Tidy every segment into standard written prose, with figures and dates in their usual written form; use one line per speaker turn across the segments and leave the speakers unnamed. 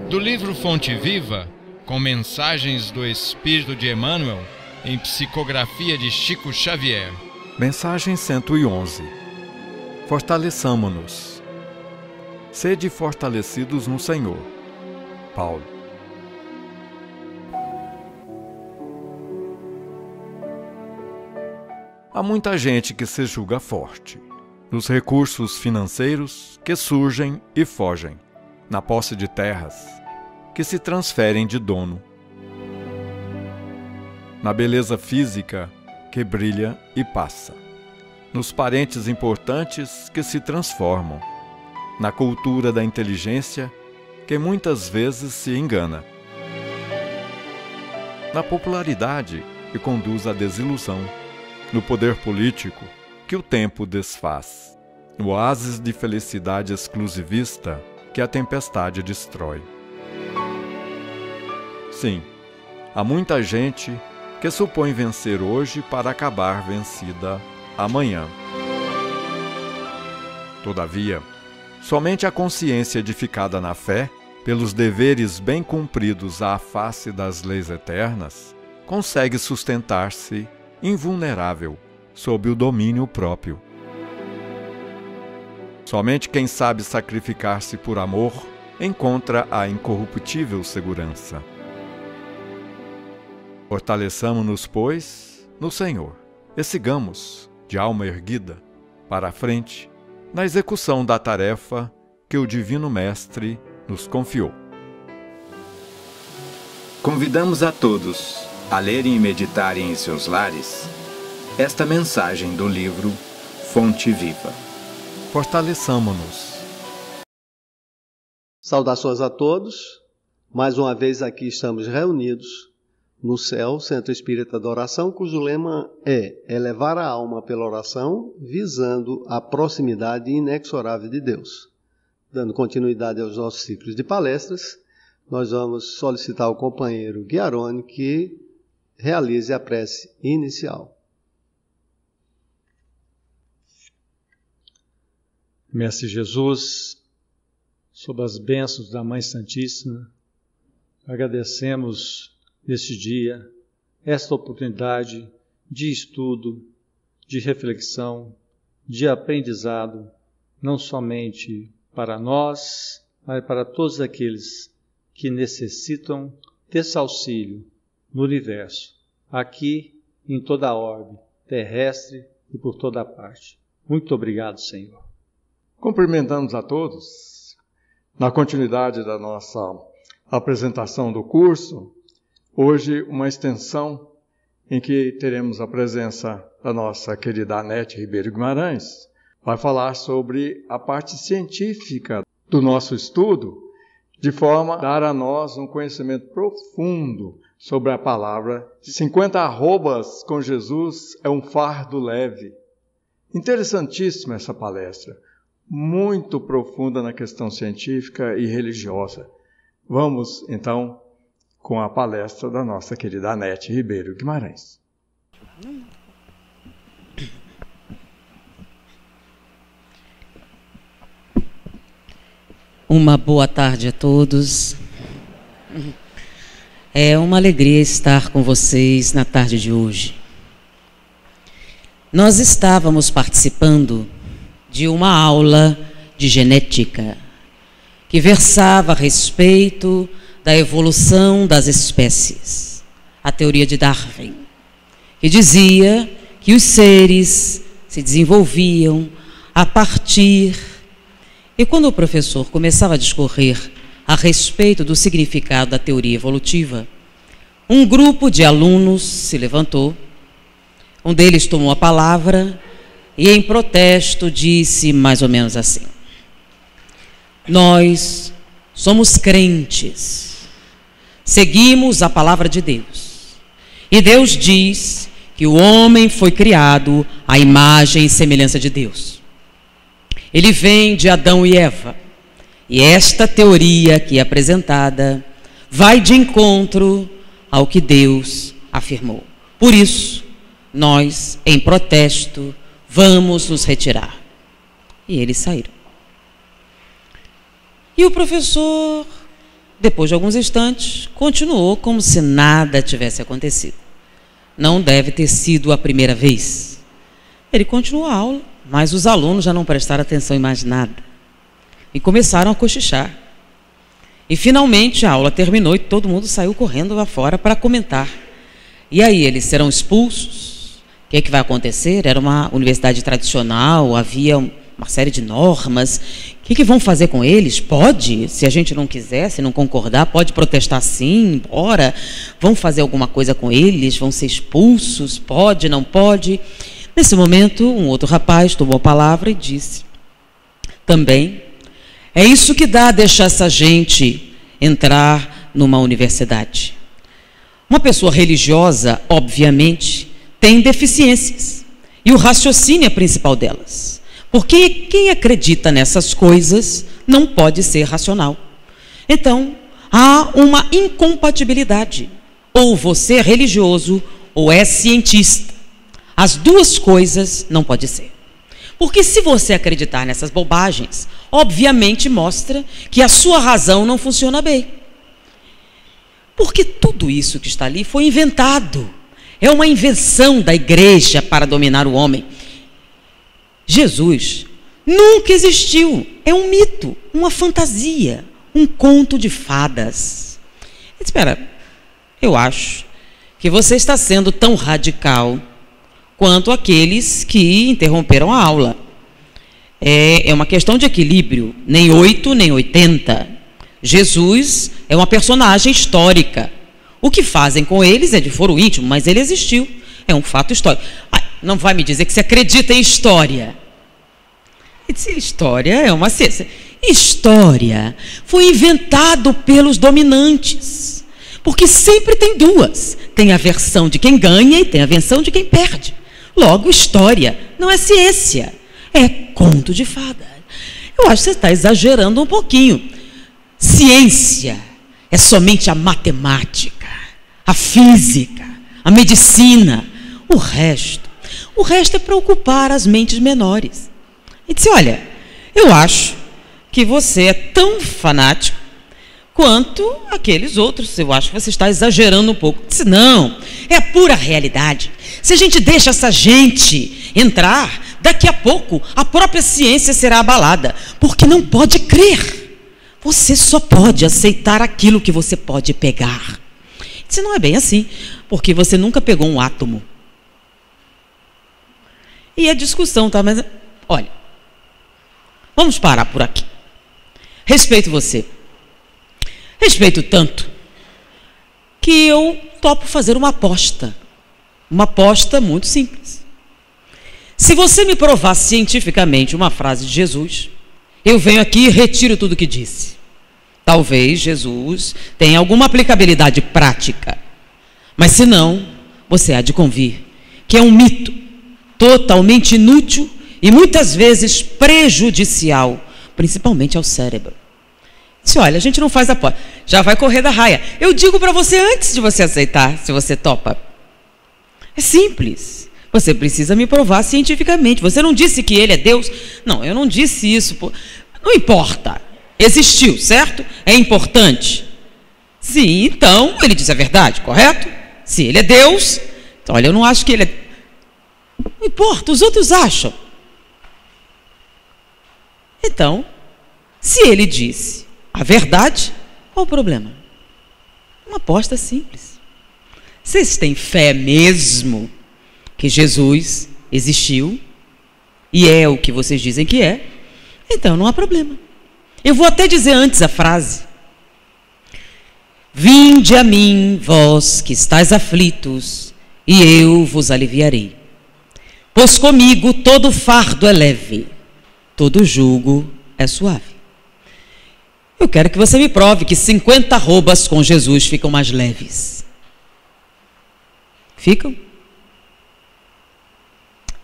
Do livro Fonte Viva, com mensagens do Espírito de Emmanuel, em psicografia de Chico Xavier.
Mensagem 111. Fortaleçamo-nos. Sede fortalecidos no Senhor. Paulo. Há muita gente que se julga forte, nos recursos financeiros que surgem e fogem, na posse de terras que se transferem de dono, na beleza física que brilha e passa, nos parentes importantes que se transformam, na cultura da inteligência que muitas vezes se engana, na popularidade que conduz à desilusão, no poder político que o tempo desfaz, no oásis de felicidade exclusivista que a tempestade destrói. Sim, há muita gente que supõe vencer hoje para acabar vencida amanhã. Todavia, somente a consciência edificada na fé, pelos deveres bem cumpridos à face das leis eternas, consegue sustentar-se invulnerável sob o domínio próprio. Somente quem sabe sacrificar-se por amor encontra a incorruptível segurança. Fortaleçamo-nos, pois, no Senhor, e sigamos, de alma erguida, para a frente, na execução da tarefa que o Divino Mestre nos confiou.
Convidamos a todos a lerem e meditarem em seus lares esta mensagem do livro Fonte Viva.
Fortaleçamo-nos.
Saudações a todos. Mais uma vez aqui estamos reunidos no CEL, Centro Espírita da Oração, cujo lema é elevar a alma pela oração, visando a proximidade inexorável de Deus. Dando continuidade aos nossos ciclos de palestras, nós vamos solicitar ao companheiro Guiarone que realize a prece inicial.
Mestre Jesus, sob as bênçãos da Mãe Santíssima, agradecemos neste dia esta oportunidade de estudo, de reflexão, de aprendizado, não somente para nós, mas para todos aqueles que necessitam desse auxílio no universo, aqui em toda a orbe terrestre e por toda a parte. Muito obrigado, Senhor.
Cumprimentamos a todos. Na continuidade da nossa apresentação do curso, hoje uma extensão em que teremos a presença da nossa querida Anete Ribeiro Guimarães, vai falar sobre a parte científica do nosso estudo, de forma a dar a nós um conhecimento profundo sobre a palavra. 50 arrobas com Jesus é um fardo leve. Interessantíssima essa palestra, muito profunda na questão científica e religiosa. Vamos, então, com a palestra da nossa querida Anete Ribeiro Guimarães.
Uma boa tarde a todos. É uma alegria estar com vocês na tarde de hoje. Nós estávamos participando de uma aula de genética que versava a respeito da evolução das espécies, a teoria de Darwin, que dizia que os seres se desenvolviam a partir... E quando o professor começava a discorrer a respeito do significado da teoria evolutiva, um grupo de alunos se levantou, um deles tomou a palavra e, em protesto, disse mais ou menos assim: nós somos crentes, seguimos a palavra de Deus, e Deus diz que o homem foi criado à imagem e semelhança de Deus. Ele vem de Adão e Eva, e esta teoria aqui apresentada vai de encontro ao que Deus afirmou. Por isso, nós, em protesto, vamos nos retirar. E eles saíram. E o professor Depois de alguns instantes, continuou como se nada tivesse acontecido. Não deve ter sido a primeira vez. Ele continuou a aula, mas os alunos já não prestaram atenção em mais nada. E começaram a cochichar. E finalmente a aula terminou e todo mundo saiu correndo lá fora para comentar. E aí, eles serão expulsos? O que é que vai acontecer? Era uma universidade tradicional, havia uma série de normas. O que vão fazer com eles? Pode, se a gente não quiser, se não concordar, pode protestar sim, bora. Vão fazer alguma coisa com eles? Vão ser expulsos? Pode, não pode? Nesse momento, um outro rapaz tomou a palavra e disse: também, é isso que dá a deixar essa gente entrar numa universidade. Uma pessoa religiosa, obviamente, tem deficiências. E o raciocínio é a principal delas. Porque quem acredita nessas coisas não pode ser racional. Então, há uma incompatibilidade. Ou você é religioso, ou é cientista. As duas coisas não pode ser. Porque se você acreditar nessas bobagens, obviamente mostra que a sua razão não funciona bem. Porque tudo isso que está ali foi inventado. É uma invenção da igreja para dominar o homem. Jesus nunca existiu. É um mito, uma fantasia, um conto de fadas. Espera, eu acho que você está sendo tão radical quanto aqueles que interromperam a aula. É uma questão de equilíbrio, nem 8, nem 80. Jesus é uma personagem histórica. O que fazem com eles é de foro íntimo, mas ele existiu. É um fato histórico. Não vai me dizer que você acredita em história. História é uma ciência. História foi inventado pelos dominantes. Porque sempre tem duas. Tem a versão de quem ganha e tem a versão de quem perde. Logo, história não é ciência. É conto de fada. Eu acho que você está exagerando um pouquinho. Ciência é somente a matemática, a física, a medicina. O resto é para ocupar as mentes menores. E disse: olha, eu acho que você é tão fanático quanto aqueles outros. Eu acho que você está exagerando um pouco. Disse: não, é a pura realidade. Se a gente deixa essa gente entrar, daqui a pouco a própria ciência será abalada, porque não pode crer. Você só pode aceitar aquilo que você pode pegar. Isso não é bem assim, porque você nunca pegou um átomo. E a discussão tá, mas olha, vamos parar por aqui. Respeito você. Respeito tanto que eu topo fazer uma aposta. Uma aposta muito simples. Se você me provar cientificamente uma frase de Jesus, eu venho aqui e retiro tudo o que disse. Talvez Jesus tenha alguma aplicabilidade prática. Mas se não, você há de convir que é um mito totalmente inútil e muitas vezes prejudicial, principalmente ao cérebro. Se olha, a gente não faz aposta, já vai correr da raia. Eu digo para você antes de você aceitar, se você topa. É simples. Você precisa me provar cientificamente. Você não disse que ele é Deus? Não, eu não disse isso. Não importa. Existiu, certo? É importante. Sim, então ele diz a verdade, correto? Se ele é Deus, então olha, eu não acho que ele é... Não importa, os outros acham. Então, se ele disse a verdade, qual o problema? Uma aposta simples. Vocês têm fé mesmo que Jesus existiu e é o que vocês dizem que é? Então não há problema. Eu vou até dizer antes a frase: vinde a mim, vós que estáis aflitos, e eu vos aliviarei. Pois comigo todo fardo é leve, todo jugo é suave. Eu quero que você me prove que 50 arrobas com Jesus ficam mais leves. Ficam?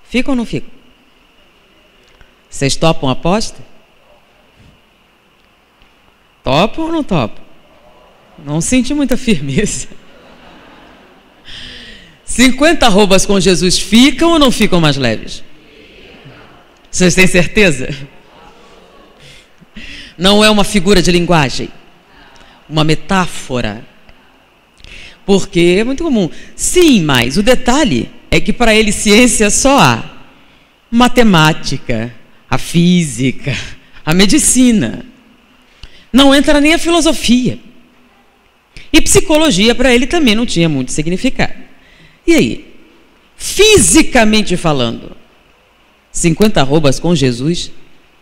Ficam ou não ficam? Vocês topam a aposta? Topam ou não topam? Não senti muita firmeza. 50 arrobas com Jesus ficam ou não ficam mais leves? Vocês têm certeza? Não é uma figura de linguagem. uma metáfora. Porque é muito comum. Sim, mas o detalhe é que para ele ciência só há matemática, a física, a medicina. Não entra nem a filosofia. E psicologia para ele também não tinha muito significado. E aí? Fisicamente falando, 50 arrobas com Jesus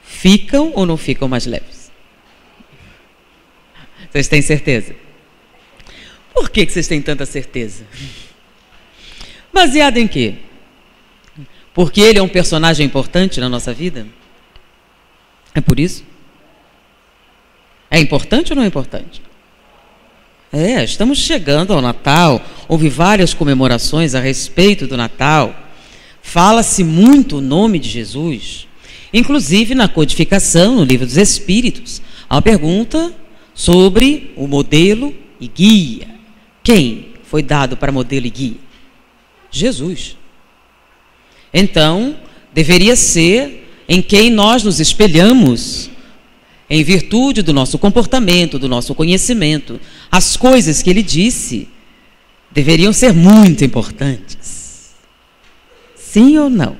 ficam ou não ficam mais leves? Vocês têm certeza? Por que vocês têm tanta certeza? Baseado em quê? Porque ele é um personagem importante na nossa vida? É por isso? É importante ou não é importante? Estamos chegando ao Natal, houve várias comemorações a respeito do Natal, fala-se muito o nome de Jesus, inclusive na codificação, no Livro dos Espíritos, há uma pergunta sobre o modelo e guia. Quem foi dado para modelo e guia? Jesus. Então, deveria ser em quem nós nos espelhamos, em virtude do nosso comportamento, do nosso conhecimento. As coisas que ele disse deveriam ser muito importantes. Sim ou não?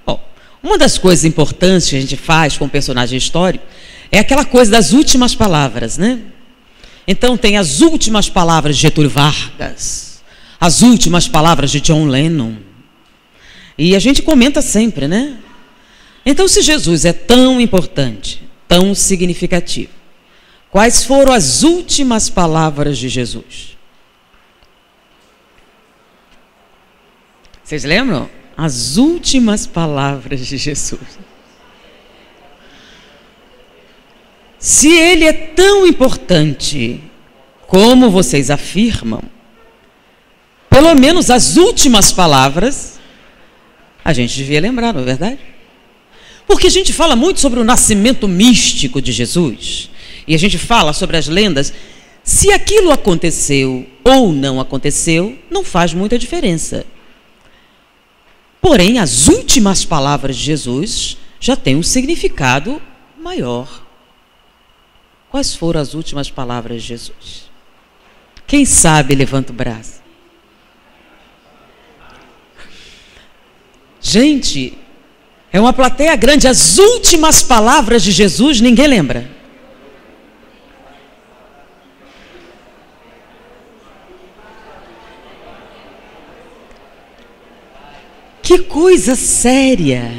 Bom, uma das coisas importantes que a gente faz com o personagem histórico é aquela coisa das últimas palavras, né? Então tem as últimas palavras de Getúlio Vargas, as últimas palavras de John Lennon. E a gente comenta sempre, né? Então, se Jesus é tão importante, tão significativo, quais foram as últimas palavras de Jesus? Vocês lembram? As últimas palavras de Jesus. Se ele é tão importante como vocês afirmam, pelo menos as últimas palavras a gente devia lembrar, não é verdade? Porque a gente fala muito sobre o nascimento místico de Jesus, e a gente fala sobre as lendas. Se aquilo aconteceu ou não aconteceu, não faz muita diferença. Porém, as últimas palavras de Jesus já têm um significado maior. Quais foram as últimas palavras de Jesus? Quem sabe, levanta o braço. Gente, é uma plateia grande. As últimas palavras de Jesus, ninguém lembra. Que coisa séria.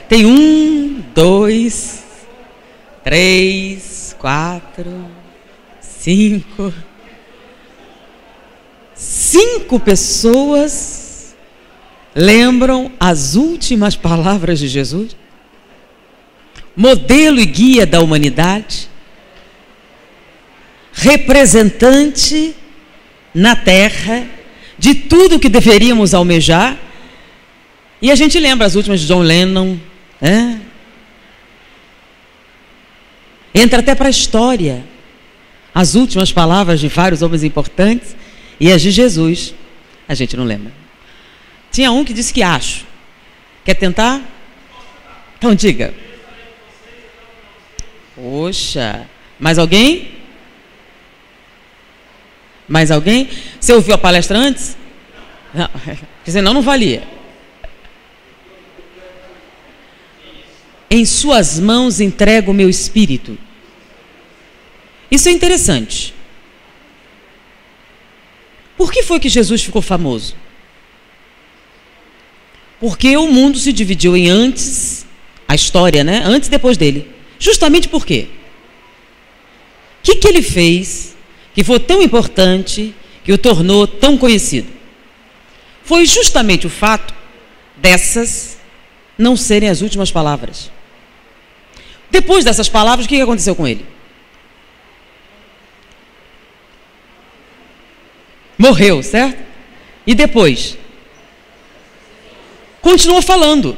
Tem 1, 2, 3, 4, 5. 5 pessoas lembram as últimas palavras de Jesus? Modelo e guia da humanidade, representante na Terra de tudo que deveríamos almejar. E a gente lembra as últimas de John Lennon, né? Entra até para a história as últimas palavras de vários homens importantes, e as de Jesus a gente não lembra. Tinha um que disse que acho. Quer tentar? Então diga. Poxa, mais alguém? Mais alguém? Você ouviu a palestra antes? Não, senão não valia. Em suas mãos entrego o meu espírito. Isso é interessante. Por que foi que Jesus ficou famoso? Porque o mundo se dividiu em antes, a história, né? Antes e depois dele. Justamente por quê? O que ele fez que foi tão importante, que o tornou tão conhecido? Foi justamente o fato dessas não serem as últimas palavras. Depois dessas palavras, o que aconteceu com ele? Morreu, certo? E depois? Continuou falando.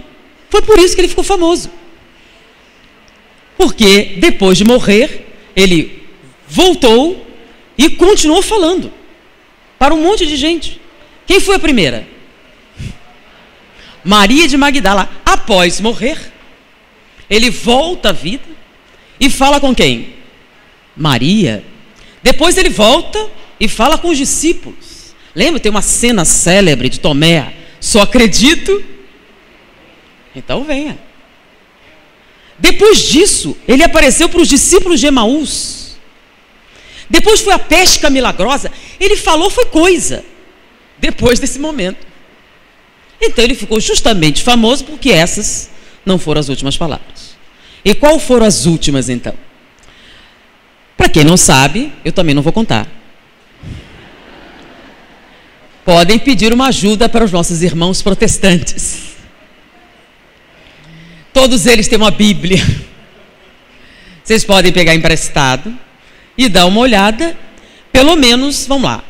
Foi por isso que ele ficou famoso. Porque depois de morrer, ele voltou e continuou falando para um monte de gente. Quem foi a primeira? Maria de Magdala. Após morrer, ele volta à vida e fala com quem? Maria. Depois ele volta e fala com os discípulos. Lembra? Tem uma cena célebre de Tomé. Só acredito. Então venha. Depois disso, ele apareceu para os discípulos de Emaús. Depois foi a pesca milagrosa. Ele falou, foi coisa. Depois desse momento. Então ele ficou justamente famoso porque essas não foram as últimas palavras. E qual foram as últimas então? Para quem não sabe, eu também não vou contar. Podem pedir uma ajuda para os nossos irmãos protestantes. Todos eles têm uma Bíblia. Vocês podem pegar emprestado e dar uma olhada. Pelo menos, vamos lá.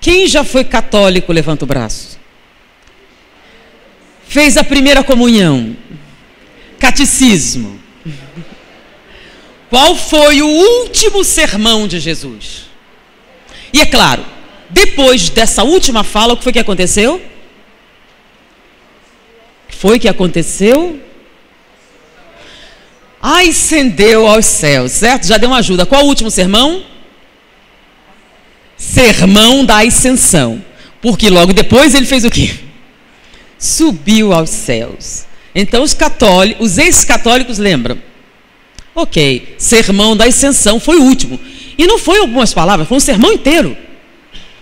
Quem já foi católico, levanta o braço. Fez a primeira comunhão. Catecismo. Qual foi o último sermão de Jesus? E é claro, depois dessa última fala, o que foi que aconteceu? Foi que aconteceu? Ascendeu aos céus, certo? Já deu uma ajuda. Qual o último sermão? Sermão da Ascensão. Porque logo depois ele fez o quê? Subiu aos céus. Então os ex-católicos lembram. Ok, sermão da Ascensão foi o último. E não foi algumas palavras, foi um sermão inteiro.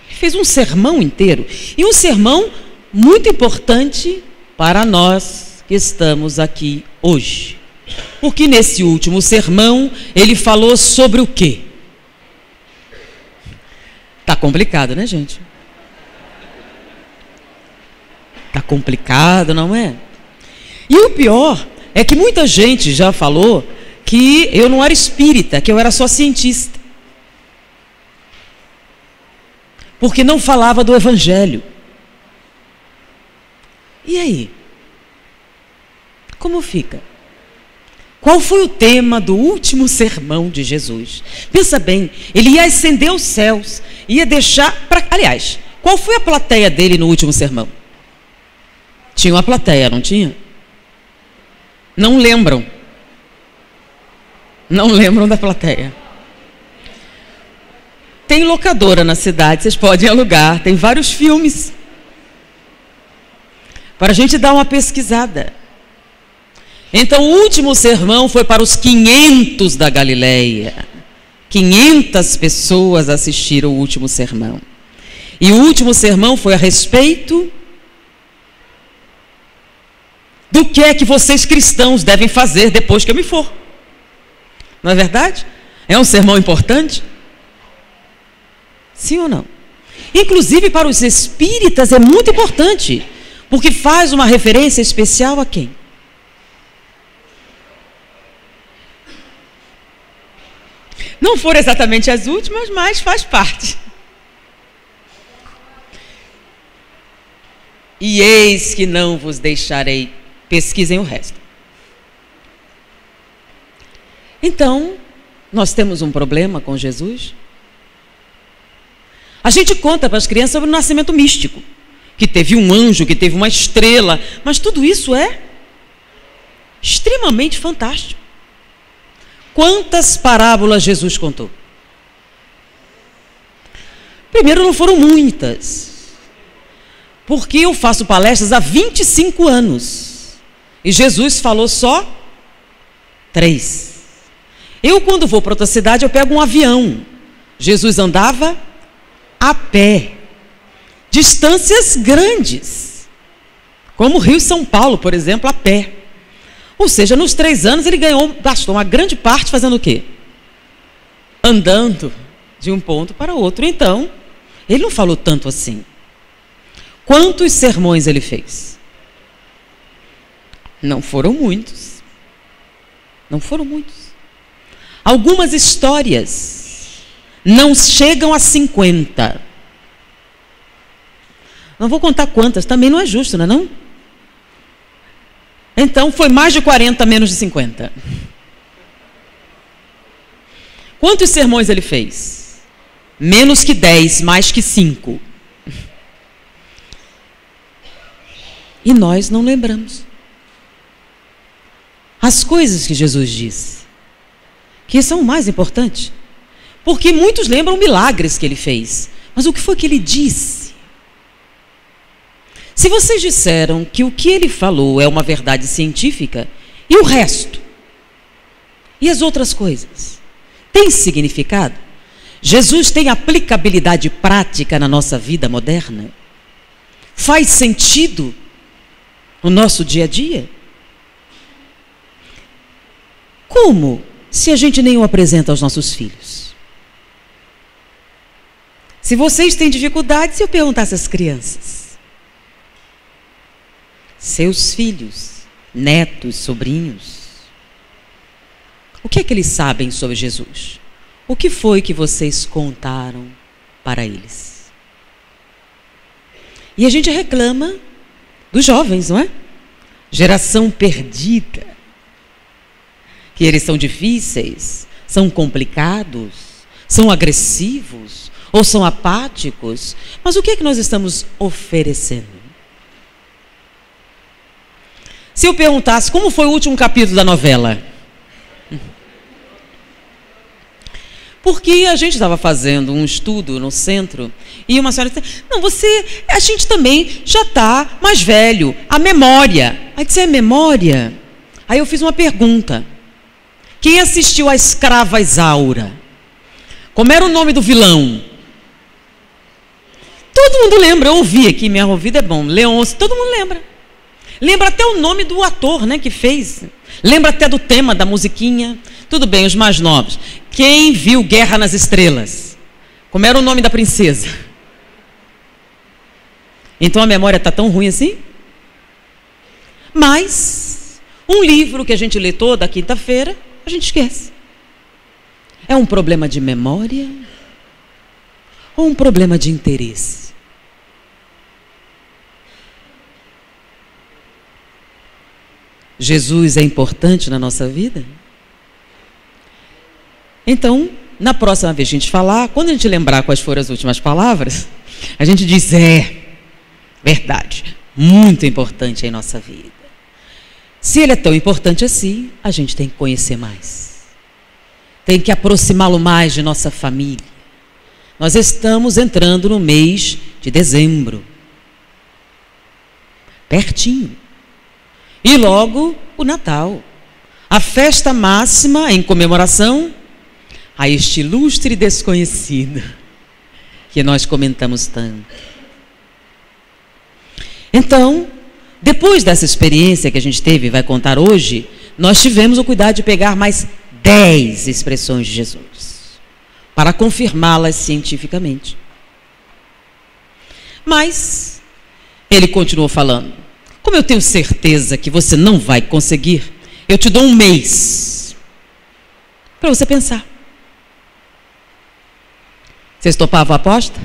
Ele fez um sermão inteiro. E um sermão muito importante para nós que estamos aqui hoje. Porque nesse último sermão ele falou sobre o quê? Tá complicado, né, gente? Tá complicado, não é? E o pior é que muita gente já falou que eu não era espírita, que eu era só cientista. Porque não falava do Evangelho. E aí? Como fica? Qual foi o tema do último sermão de Jesus? Pensa bem, ele ia ascender aos céus, ia deixar... Aliás, qual foi a plateia dele no último sermão? Tinha uma plateia, não tinha? Não lembram? Não lembram da plateia? Tem locadora na cidade, vocês podem alugar, tem vários filmes. Para a gente dar uma pesquisada. Então o último sermão foi para os 500 da Galileia. 500 pessoas assistiram o último sermão. E o último sermão foi a respeito do que é que vocês cristãos devem fazer depois que eu me for. Não é verdade? É um sermão importante? Sim ou não? Inclusive para os espíritas é muito importante, porque faz uma referência especial a quem? Não foram exatamente as últimas, mas faz parte. E eis que não vos deixarei. Pesquisem o resto. Então, nós temos um problema com Jesus. A gente conta para as crianças sobre o nascimento místico, que teve um anjo, que teve uma estrela, mas tudo isso é extremamente fantástico. Quantas parábolas Jesus contou? Primeiro, não foram muitas, porque eu faço palestras há 25 anos e Jesus falou só 3. Eu, quando vou para outra cidade, eu pego um avião. Jesus andava a pé, distâncias grandes, como Rio e São Paulo, por exemplo, a pé. Ou seja, nos 3 anos ele gastou uma grande parte fazendo o quê? Andando de um ponto para outro. Então, ele não falou tanto assim. Quantos sermões ele fez? Não foram muitos. Não foram muitos. Algumas histórias não chegam a 50. Não vou contar quantas, também não é justo, não é não? Então, foi mais de 40, menos de 50. Quantos sermões ele fez? Menos que 10, mais que 5. E nós não lembramos. As coisas que Jesus disse, que são o mais importante. Porque muitos lembram milagres que ele fez. Mas o que foi que ele disse? Se vocês disseram que o que ele falou é uma verdade científica, e o resto? E as outras coisas? Tem significado? Jesus tem aplicabilidade prática na nossa vida moderna? Faz sentido no nosso dia a dia? Como se a gente nem o apresenta aos nossos filhos? Se vocês têm dificuldade, se eu perguntasse às crianças, seus filhos, netos, sobrinhos, o que é que eles sabem sobre Jesus? O que foi que vocês contaram para eles? E a gente reclama dos jovens, não é? Geração perdida. Que eles são difíceis, são complicados, são agressivos ou são apáticos. Mas o que é que nós estamos oferecendo? Se eu perguntasse como foi o último capítulo da novela? Porque a gente estava fazendo um estudo no centro e uma senhora disse, não, a gente também já está mais velho, a memória. Aí disse, é memória? Aí eu fiz uma pergunta. Quem assistiu a Escrava Isaura? Como era o nome do vilão? Todo mundo lembra, eu ouvi aqui, minha ouvida é bom, Leôncio, todo mundo lembra. Lembra até o nome do ator, né, que fez. Lembra até do tema da musiquinha. Tudo bem, os mais novos. Quem viu Guerra nas Estrelas? Como era o nome da princesa? Então a memória está tão ruim assim? Mas um livro que a gente lê toda quinta-feira, a gente esquece. É um problema de memória ou um problema de interesse? Jesus é importante na nossa vida? Então, na próxima vez que a gente falar, quando a gente lembrar quais foram as últimas palavras, a gente diz, verdade, muito importante em nossa vida. Se ele é tão importante assim, a gente tem que conhecer mais. Tem que aproximá-lo mais de nossa família. Nós estamos entrando no mês de dezembro. Pertinho. E logo o Natal. A festa máxima em comemoração a este ilustre desconhecido que nós comentamos tanto. Então, depois dessa experiência que a gente teve e vai contar hoje, nós tivemos o cuidado de pegar mais 10 expressões de Jesus para confirmá-las cientificamente. Mas ele continuou falando, como eu tenho certeza que você não vai conseguir, eu te dou um mês para você pensar. Vocês topavam a aposta?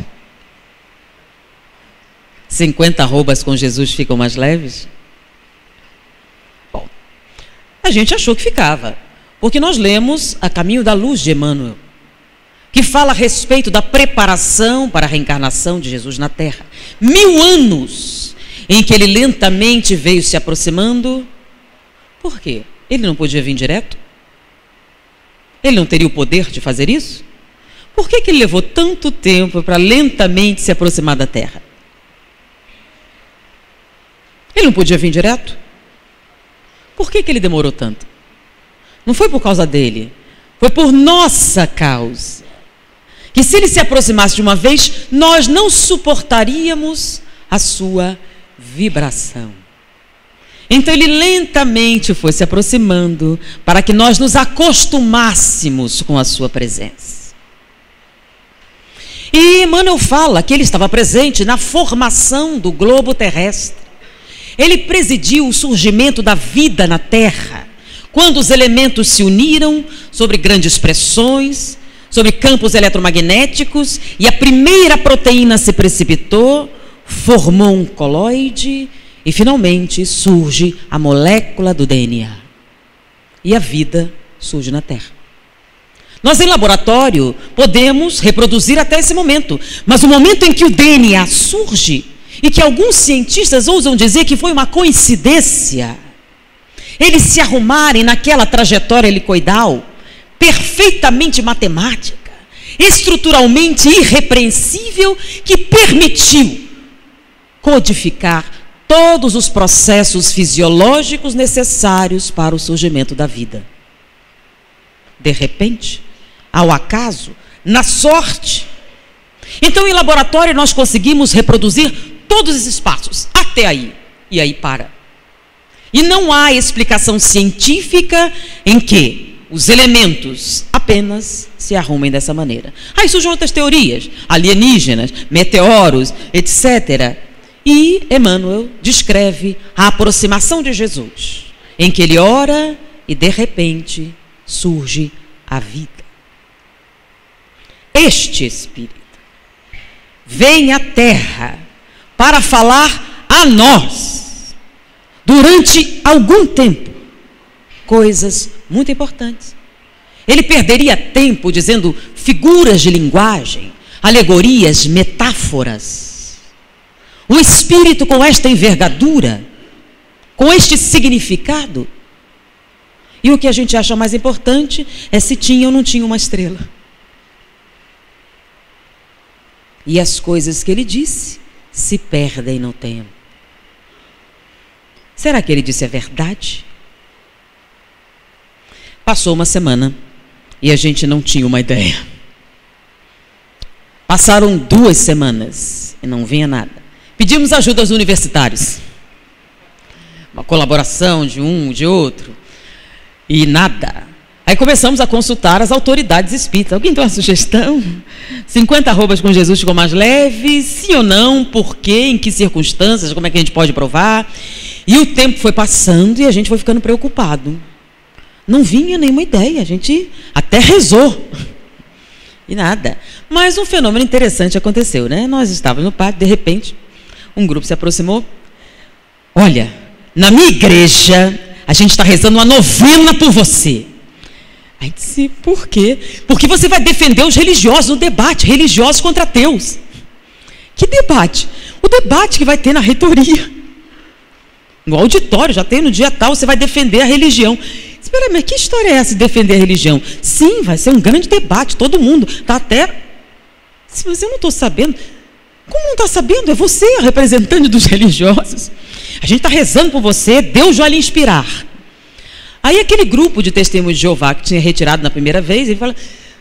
50 arrobas com Jesus ficam mais leves? Bom, a gente achou que ficava, porque nós lemos A Caminho da Luz de Emmanuel, que fala a respeito da preparação para a reencarnação de Jesus na Terra. 1000 anos em que ele lentamente veio se aproximando. Por quê? Ele não podia vir direto? Ele não teria o poder de fazer isso? Por que ele levou tanto tempo para lentamente se aproximar da Terra? Ele não podia vir direto? Por que ele demorou tanto? Não foi por causa dele, foi por nossa causa. Que se ele se aproximasse de uma vez, nós não suportaríamos a sua vibração. Então ele lentamente foi se aproximando para que nós nos acostumássemos com a sua presença. E Emmanuel fala que ele estava presente na formação do globo terrestre. Ele presidiu o surgimento da vida na Terra, quando os elementos se uniram sobre grandes pressões, sobre campos eletromagnéticos, e a primeira proteína se precipitou, formou um coloide, e finalmente surge a molécula do DNA. E a vida surge na Terra. Nós, em laboratório, podemos reproduzir até esse momento, mas o momento em que o DNA surge, e que alguns cientistas ousam dizer que foi uma coincidência, eles se arrumarem naquela trajetória helicoidal, perfeitamente matemática, estruturalmente irrepreensível que permitiu codificar todos os processos fisiológicos necessários para o surgimento da vida. De repente, ao acaso, na sorte. Então, em laboratório, nós conseguimos reproduzir todos esses passos, até aí. E aí para. E não há explicação científica em que os elementos apenas se arrumem dessa maneira. Aí surgem outras teorias, alienígenas, meteoros, etc. E Emmanuel descreve a aproximação de Jesus, em que ele ora e, de repente, surge a vida. Este Espírito vem à Terra para falar a nós, durante algum tempo, coisas muito importantes. Ele perderia tempo dizendo figuras de linguagem, alegorias, metáforas. Um espírito com esta envergadura, com este significado. E o que a gente acha mais importante é se tinha ou não tinha uma estrela. E as coisas que ele disse se perdem no tempo. Será que ele disse a verdade? Passou uma semana e a gente não tinha uma ideia. Passaram 2 semanas e não vinha nada. Pedimos ajuda aos universitários. Uma colaboração de um, de outro. E nada. Aí começamos a consultar as autoridades espíritas. Alguém tem uma sugestão? 50 arrobas com Jesus ficou mais leve? Sim ou não? Por quê? Em que circunstâncias? Como é que a gente pode provar? E o tempo foi passando e a gente foi ficando preocupado. Não vinha nenhuma ideia. A gente até rezou. E nada. Mas um fenômeno interessante aconteceu, né? Nós estávamos no pátio, de repente, um grupo se aproximou. Olha, na minha igreja, a gente está rezando uma novena por você. Aí disse, por quê? Porque você vai defender os religiosos no debate, religiosos contra ateus. Que debate? O debate que vai ter na reitoria. No auditório, já tem no dia tal, você vai defender a religião. Espera, mas que história é essa de defender a religião? Sim, vai ser um grande debate, todo mundo. Está até... Se você não estou sabendo... Como não está sabendo? É você a representante dos religiosos. A gente está rezando por você, Deus vai lhe inspirar. Aí aquele grupo de testemunhos de Jeová que tinha retirado na primeira vez, ele fala,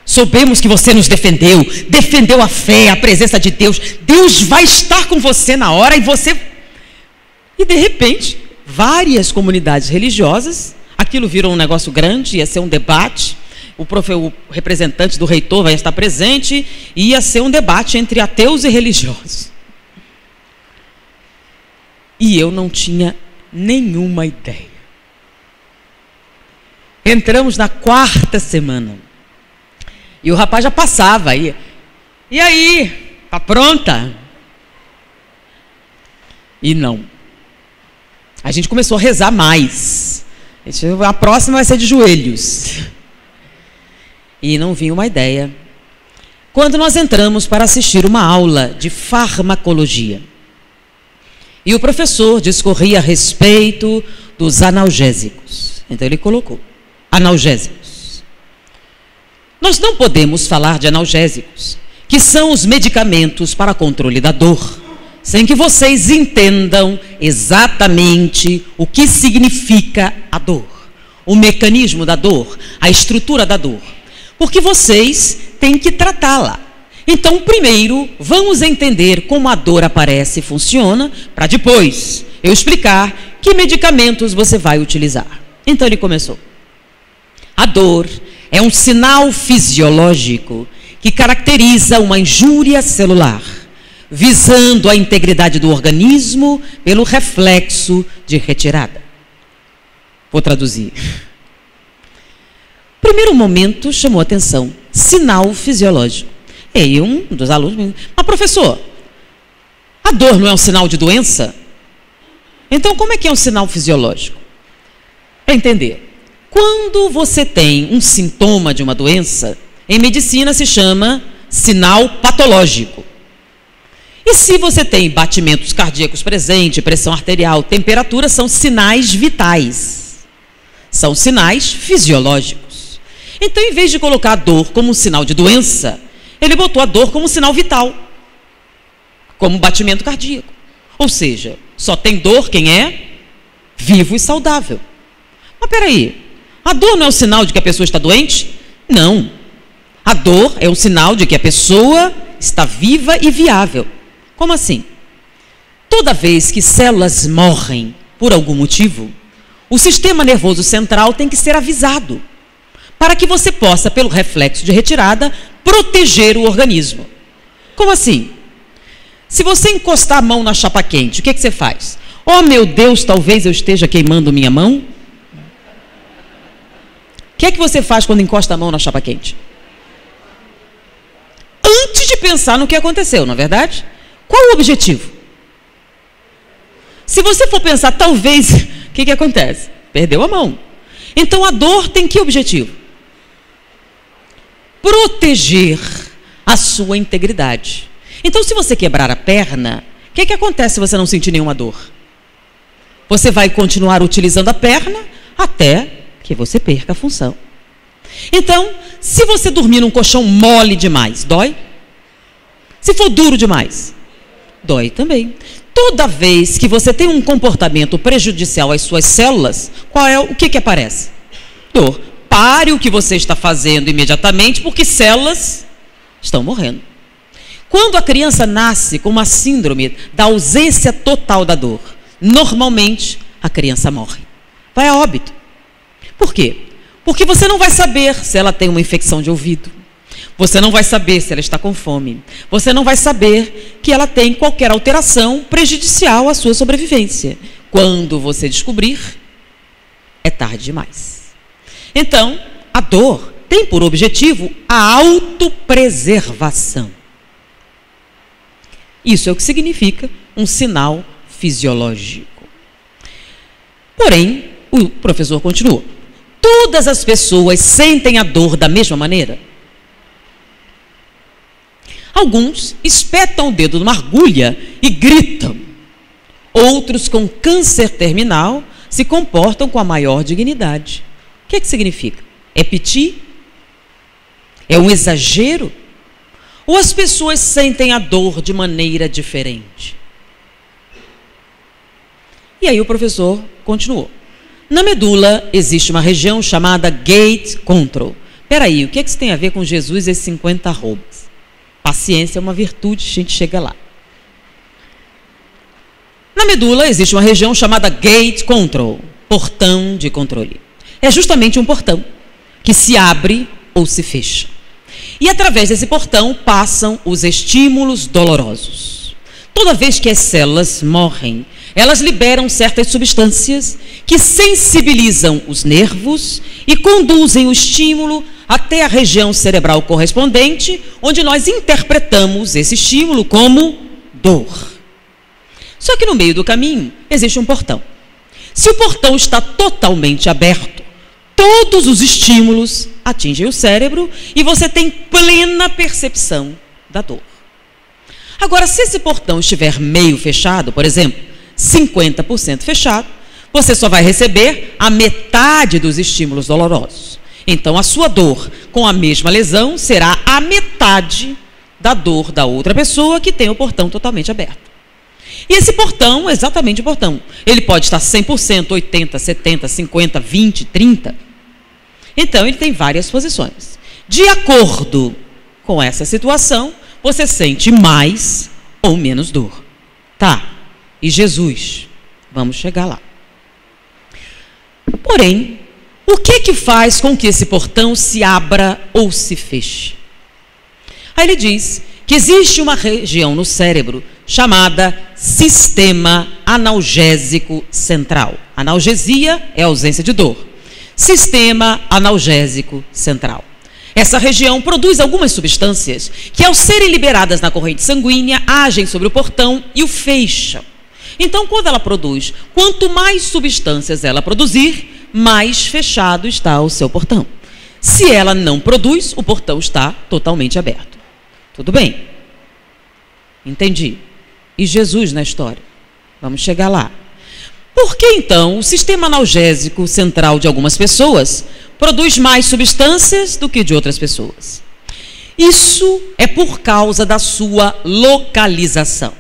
soubemos que você nos defendeu, defendeu a fé, a presença de Deus, Deus vai estar com você na hora e você... E de repente, várias comunidades religiosas, aquilo virou um negócio grande, ia ser um debate, o representante do reitor vai estar presente, e ia ser um debate entre ateus e religiosos. E eu não tinha nenhuma ideia. Entramos na 4ª semana. E o rapaz já passava aí. E aí? Tá pronta? E não. A gente começou a rezar mais. A próxima vai ser de joelhos. E não vinha uma ideia. Quando nós entramos para assistir uma aula de farmacologia. E o professor discorria a respeito dos analgésicos. Então ele colocou, analgésicos. Nós não podemos falar de analgésicos, que são os medicamentos para controle da dor, sem que vocês entendam exatamente o que significa a dor, o mecanismo da dor, a estrutura da dor. Porque vocês têm que tratá-la. Então, primeiro, vamos entender como a dor aparece e funciona, para depois eu explicar que medicamentos você vai utilizar. Então ele começou. A dor é um sinal fisiológico que caracteriza uma injúria celular, visando a integridade do organismo pelo reflexo de retirada. Vou traduzir. Primeiro momento chamou a atenção, sinal fisiológico. E aí um dos alunos me disse, mas professor, a dor não é um sinal de doença? Então como é que é um sinal fisiológico? Para entender, quando você tem um sintoma de uma doença, em medicina se chama sinal patológico. E se você tem batimentos cardíacos presentes, pressão arterial, temperatura, são sinais vitais. São sinais fisiológicos. Então, em vez de colocar a dor como um sinal de doença, Ele botou a dor como um sinal vital, como batimento cardíaco. Ou seja, só tem dor quem é vivo e saudável. Mas peraí, a dor não é um sinal de que a pessoa está doente? Não. A dor é um sinal de que a pessoa está viva e viável. Como assim? Toda vez que células morrem por algum motivo, o sistema nervoso central tem que ser avisado, para que você possa, pelo reflexo de retirada, proteger o organismo. Como assim? Se você encostar a mão na chapa quente, o que você faz? Oh, meu Deus, talvez eu esteja queimando minha mão. O que é que você faz quando encosta a mão na chapa quente? Antes de pensar no que aconteceu, não é verdade? Qual o objetivo? Se você for pensar, talvez, o que acontece? Perdeu a mão. Então a dor tem que objetivo? Proteger a sua integridade. Então, se você quebrar a perna, o que acontece se você não sentir nenhuma dor? Você vai continuar utilizando a perna até que você perca a função. Então, se você dormir num colchão mole demais, dói? Se for duro demais, dói também. Toda vez que você tem um comportamento prejudicial às suas células, o que aparece? Dor. Pare o que você está fazendo imediatamente, porque células estão morrendo. Quando a criança nasce com uma síndrome da ausência total da dor, normalmente a criança morre. Vai a óbito. Por quê? Porque você não vai saber se ela tem uma infecção de ouvido. Você não vai saber se ela está com fome. Você não vai saber que ela tem qualquer alteração prejudicial à sua sobrevivência. Quando você descobrir, é tarde demais. Então, a dor tem por objetivo a autopreservação. Isso é o que significa um sinal fisiológico. Porém, o professor continuou. Todas as pessoas sentem a dor da mesma maneira? Alguns espetam o dedo numa agulha e gritam. Outros, com câncer terminal, se comportam com a maior dignidade. O que significa? É piti? É um exagero? Ou as pessoas sentem a dor de maneira diferente? E aí o professor continuou. Na medula existe uma região chamada gate control. Peraí, o que isso tem a ver com Jesus e esses 50 arrobas? Paciência é uma virtude, a gente chega lá. Na medula existe uma região chamada gate control, portão de controle. É justamente um portão que se abre ou se fecha. E através desse portão passam os estímulos dolorosos. Toda vez que as células morrem, elas liberam certas substâncias que sensibilizam os nervos e conduzem o estímulo até a região cerebral correspondente, onde nós interpretamos esse estímulo como dor. Só que no meio do caminho existe um portão. Se o portão está totalmente aberto, todos os estímulos atingem o cérebro e você tem plena percepção da dor. Agora, se esse portão estiver meio fechado, por exemplo, 50% fechado, você só vai receber a metade dos estímulos dolorosos. Então, a sua dor com a mesma lesão será a metade da dor da outra pessoa que tem o portão totalmente aberto. E esse portão, exatamente o portão, ele pode estar 100%, 80%, 70%, 50%, 20%, 30%. Então, ele tem várias posições. De acordo com essa situação, você sente mais ou menos dor. Tá, e Jesus? Vamos chegar lá. Porém, o que faz com que esse portão se abra ou se feche? Aí ele diz que existe uma região no cérebro chamada sistema analgésico central. Analgesia é ausência de dor. Sistema analgésico central. Essa região produz algumas substâncias que, ao serem liberadas na corrente sanguínea, agem sobre o portão e o fecham. Então, quando ela produz, quanto mais substâncias ela produzir, mais fechado está o seu portão. Se ela não produz, o portão está totalmente aberto. Tudo bem? Entendi. E Jesus na história? Vamos chegar lá. Por que, então, o sistema analgésico central de algumas pessoas produz mais substâncias do que de outras pessoas? Isso é por causa da sua localização.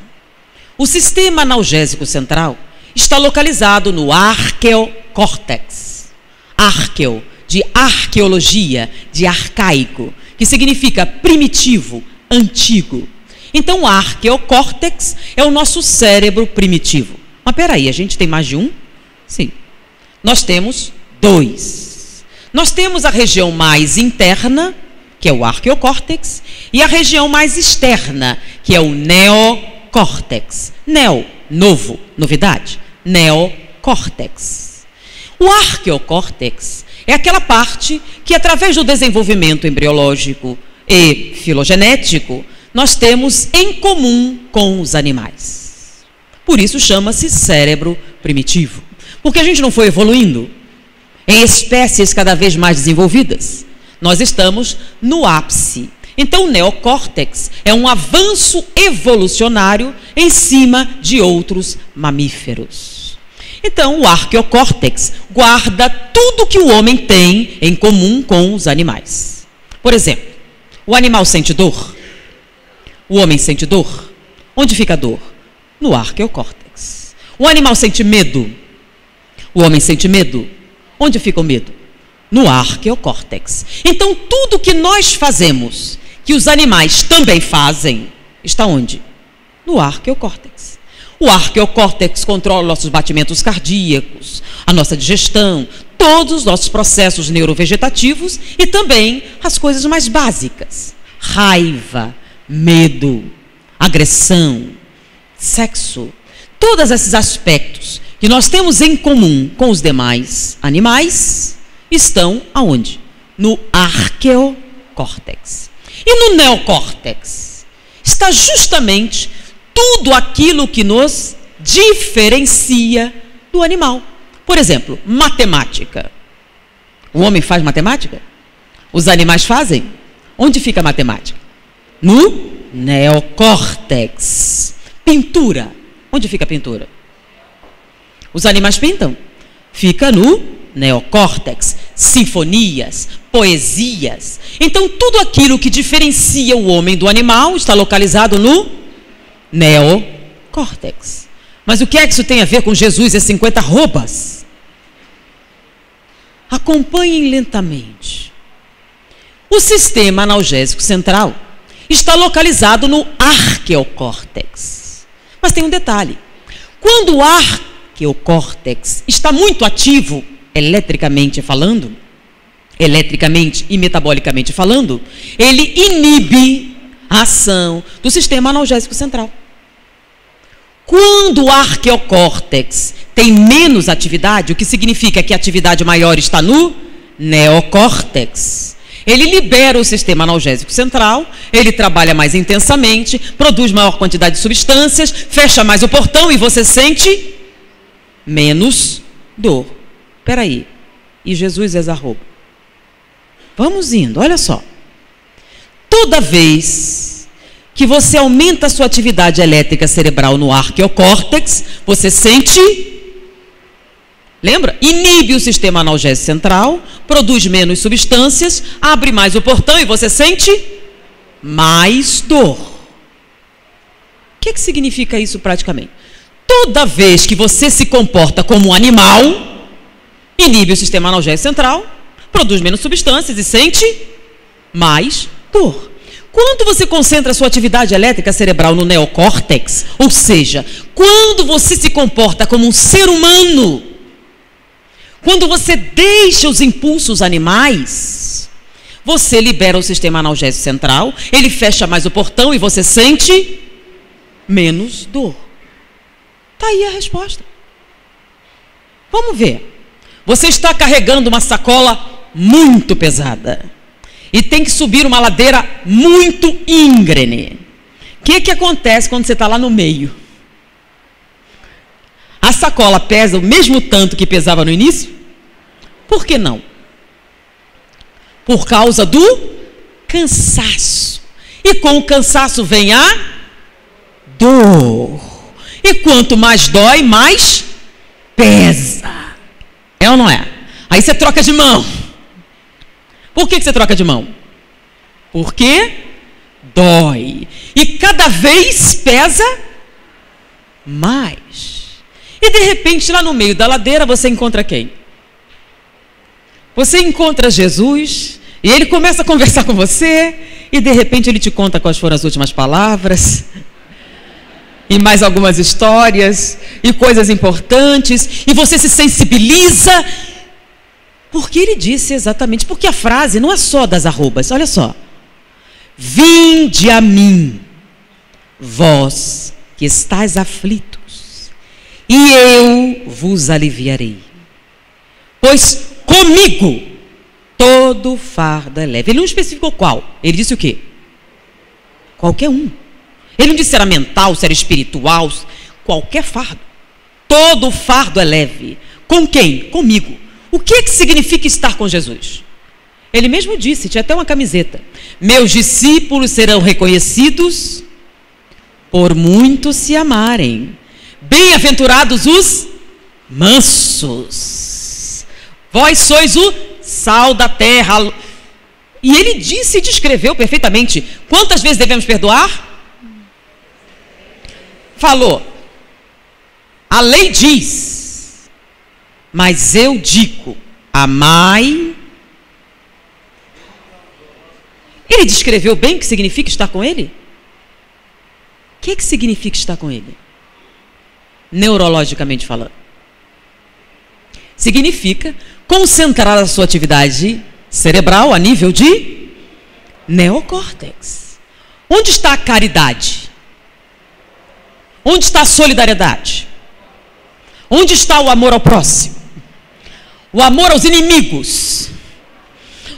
O sistema analgésico central está localizado no arqueocórtex. Arqueo, de arqueologia, de arcaico, que significa primitivo, antigo. Então, o arqueocórtex é o nosso cérebro primitivo. Mas peraí, a gente tem mais de um? Sim. Nós temos 2. Nós temos a região mais interna, que é o arqueocórtex, e a região mais externa, que é o neocórtex. Neo, novo, novidade. Neocórtex. O arqueocórtex é aquela parte que, através do desenvolvimento embriológico e filogenético, nós temos em comum com os animais. Por isso chama-se cérebro primitivo. Porque a gente não foi evoluindo em espécies cada vez mais desenvolvidas. Nós estamos no ápice. Então, o neocórtex é um avanço evolucionário em cima de outros mamíferos. Então, o arqueocórtex guarda tudo que o homem tem em comum com os animais. Por exemplo, o animal sente dor. O homem sente dor. Onde fica a dor? No arqueocórtex. O animal sente medo. O homem sente medo. Onde fica o medo? No arqueocórtex. Então, tudo que nós fazemos, que os animais também fazem, está onde? No arqueocórtex. O arqueocórtex controla nossos batimentos cardíacos, a nossa digestão, todos os nossos processos neurovegetativos e também as coisas mais básicas. Raiva, medo, agressão, sexo. Todos esses aspectos que nós temos em comum com os demais animais estão aonde? No arqueocórtex. E no neocórtex está justamente tudo aquilo que nos diferencia do animal. Por exemplo, matemática. O homem faz matemática? Os animais fazem? Onde fica a matemática? No neocórtex. Pintura. Onde fica a pintura? Os animais pintam? Fica no neocórtex. Sinfonias, poesias. Então, tudo aquilo que diferencia o homem do animal está localizado no neocórtex. Mas o que é que isso tem a ver com Jesus e 50 arrobas? Acompanhem lentamente. O sistema analgésico central está localizado no arqueocórtex. Mas tem um detalhe. Quando o arqueocórtex está muito ativo, eletricamente falando, eletricamente e metabolicamente falando, ele inibe a ação do sistema analgésico central. Quando o arqueocórtex tem menos atividade, o que significa que a atividade maior está no neocórtex, ele libera o sistema analgésico central, ele trabalha mais intensamente, produz maior quantidade de substâncias, fecha mais o portão e você sente menos dor. Espera aí, e Jesus exarrou? Vamos indo, olha só. Toda vez que você aumenta a sua atividade elétrica cerebral no arqueocórtex, você sente, lembra? Inibe o sistema analgésico central, produz menos substâncias, abre mais o portão e você sente mais dor. O que significa isso praticamente? Toda vez que você se comporta como um animal, inibe o sistema analgésico central, produz menos substâncias e sente mais dor. Quando você concentra a sua atividade elétrica cerebral no neocórtex, ou seja, quando você se comporta como um ser humano, quando você deixa os impulsos animais, você libera o sistema analgésico central, ele fecha mais o portão e você sente menos dor. Está aí a resposta. Vamos ver. Você está carregando uma sacola muito pesada e tem que subir uma ladeira muito íngreme. O que acontece quando você está lá no meio? A sacola pesa o mesmo tanto que pesava no início? Por que não? Por causa do cansaço. E com o cansaço vem a dor. E quanto mais dói, mais pesa. É ou não é? Aí você troca de mão. Por que você troca de mão? Porque dói. E cada vez pesa mais. E de repente, lá no meio da ladeira, você encontra quem? Você encontra Jesus, e ele começa a conversar com você, e de repente ele te conta quais foram as últimas palavras, e mais algumas histórias, e coisas importantes, e você se sensibiliza, porque ele disse exatamente, porque a frase não é só das arrobas, olha só. Vinde a mim, vós que estáis aflitos, e eu vos aliviarei. Pois comigo todo fardo é leve. Ele não especificou qual. Ele disse o quê? Qualquer um. Ele não disse se era mental, se era espiritual, qualquer fardo. Todo fardo é leve. Com quem? Comigo. O que significa estar com Jesus? Ele mesmo disse, tinha até uma camiseta. Meus discípulos serão reconhecidos por muitos se amarem. Bem-aventurados os mansos. Vós sois o sal da terra. E ele disse e descreveu perfeitamente. Quantas vezes devemos perdoar? Falou. A lei diz, mas eu digo, amai. Ele descreveu bem o que significa estar com ele? O que significa estar com ele? Neurologicamente falando. Significa concentrar a sua atividade cerebral a nível de neocórtex. Onde está a caridade? Onde está a solidariedade? Onde está o amor ao próximo? O amor aos inimigos?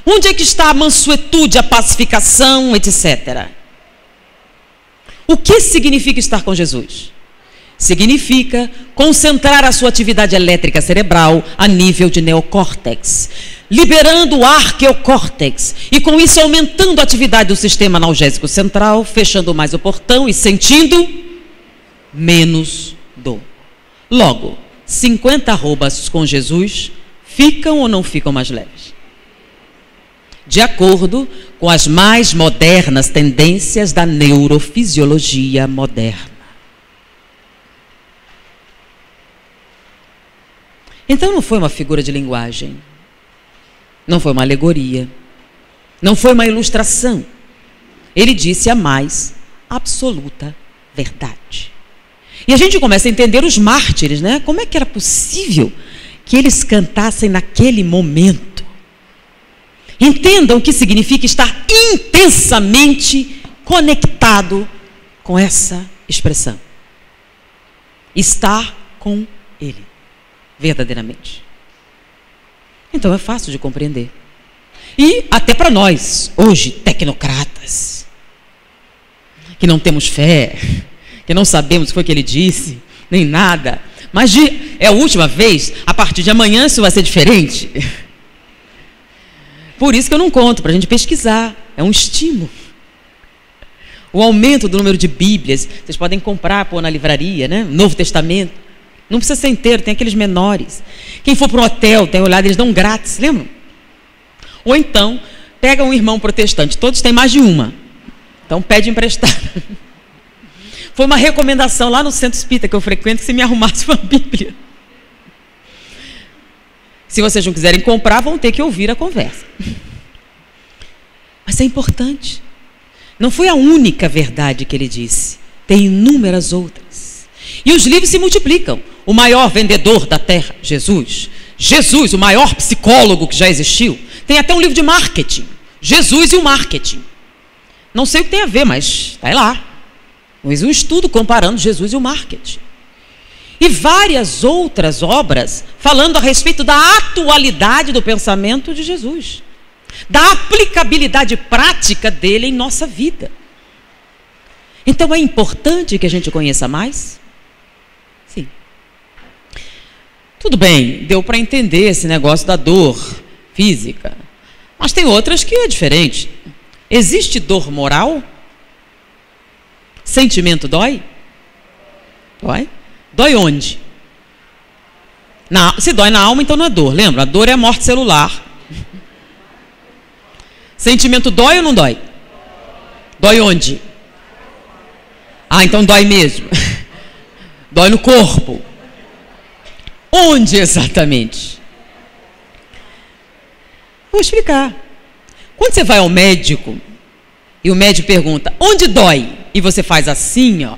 Onde é que está a mansuetude, a pacificação, etc.? O que significa estar com Jesus? Significa concentrar a sua atividade elétrica cerebral a nível de neocórtex, liberando o arqueocórtex e com isso aumentando a atividade do sistema analgésico central, fechando mais o portão e sentindo menos dor. Logo, 50 arrobas com Jesus ficam ou não ficam mais leves? De acordo com as mais modernas tendências da neurofisiologia moderna. Então não foi uma figura de linguagem, não foi uma alegoria, não foi uma ilustração. Ele disse a mais absoluta verdade. E a gente começa a entender os mártires, né? Como é que era possível que eles cantassem naquele momento? Entendam o que significa estar intensamente conectado com essa expressão. Estar com Ele. Verdadeiramente. Então é fácil de compreender. E até para nós, hoje, tecnocratas, que não temos fé, que não sabemos o que foi que ele disse, nem nada, mas é a última vez, a partir de amanhã isso vai ser diferente. Por isso que eu não conto, para a gente pesquisar, é um estímulo. O aumento do número de Bíblias, vocês podem comprar, pôr na livraria, né? Novo Testamento. Não precisa ser inteiro, tem aqueles menores. Quem for para um hotel, tem olhado, eles dão grátis, lembram? Ou então, pega um irmão protestante, todos têm mais de uma. Então pede emprestado. Foi uma recomendação lá no centro espírita que eu frequento, que se me arrumasse uma Bíblia. Se vocês não quiserem comprar, vão ter que ouvir a conversa. Mas é importante. Não foi a única verdade que ele disse. Tem inúmeras outras. E os livros se multiplicam. O maior vendedor da terra, Jesus. Jesus, o maior psicólogo que já existiu. Tem até um livro de marketing. Jesus e o marketing. Não sei o que tem a ver, mas está lá. Mas um estudo comparando Jesus e o marketing. E várias outras obras falando a respeito da atualidade do pensamento de Jesus. Da aplicabilidade prática dele em nossa vida. Então é importante que a gente conheça mais? Sim. Tudo bem, deu para entender esse negócio da dor física. Mas tem outras que é diferente. Existe dor moral? Sentimento dói? Dói onde? Se dói na alma, então não é dor. Lembra? A dor é a morte celular. Sentimento dói ou não dói? Dói onde? Ah, então dói mesmo. Dói no corpo. Onde exatamente? Vou explicar. Quando você vai ao médico e o médico pergunta, onde dói? E você faz assim, ó.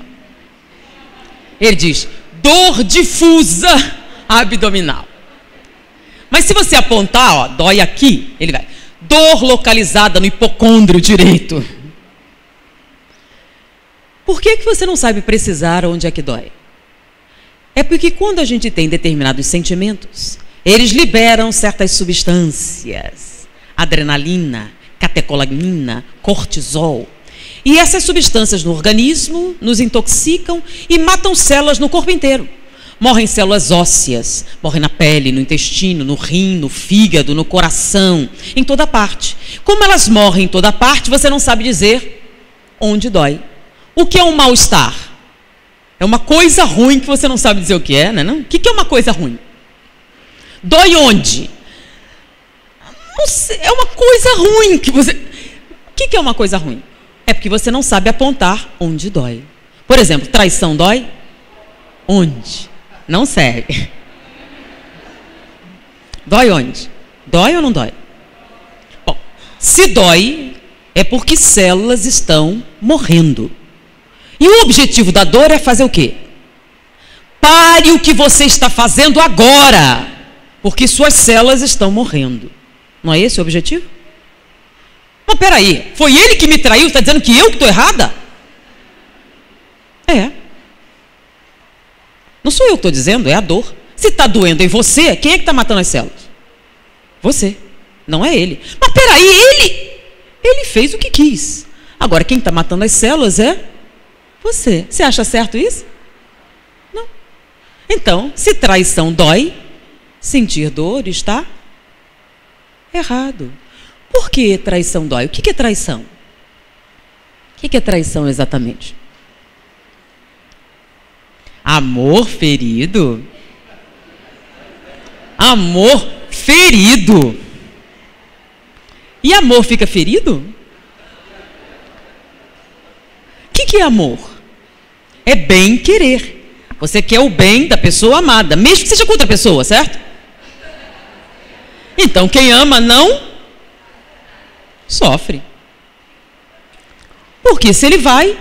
Ele diz, dor difusa abdominal. Mas se você apontar, ó, dói aqui, ele vai, dor localizada no hipocôndrio direito. Por que você não sabe precisar onde é que dói? É porque quando a gente tem determinados sentimentos, eles liberam certas substâncias, adrenalina, catecolamina, cortisol. E essas substâncias no organismo nos intoxicam e matam células no corpo inteiro. Morrem células ósseas, morrem na pele, no intestino, no rim, no fígado, no coração, em toda parte. Como elas morrem em toda parte, você não sabe dizer onde dói. O que é um mal-estar? É uma coisa ruim que você não sabe dizer o que é, né? Não? O que é uma coisa ruim? Dói onde? Não sei, é uma coisa ruim que você... O que é uma coisa ruim? É porque você não sabe apontar onde dói. Por exemplo, traição dói? Onde? Não serve. Dói onde? Dói ou não dói? Bom, se dói, é porque células estão morrendo. E o objetivo da dor é fazer o quê? Pare o que você está fazendo agora, porque suas células estão morrendo. Não é esse o objetivo? Mas peraí, foi ele que me traiu? Está dizendo que eu que estou errada? É. Não sou eu que estou dizendo, é a dor. Se está doendo em você, quem é que está matando as células? Você, não é ele. Mas peraí, ele fez o que quis. Agora, quem está matando as células é você. Você acha certo isso? Não. Então, se traição dói, sentir dor está errado. Por que traição dói? O que é traição? O que é traição exatamente? Amor ferido? Amor ferido. E amor fica ferido? O que é amor? É bem querer. Você quer o bem da pessoa amada, mesmo que seja com outra pessoa, certo? Então, quem ama não sofre. Porque se ele vai,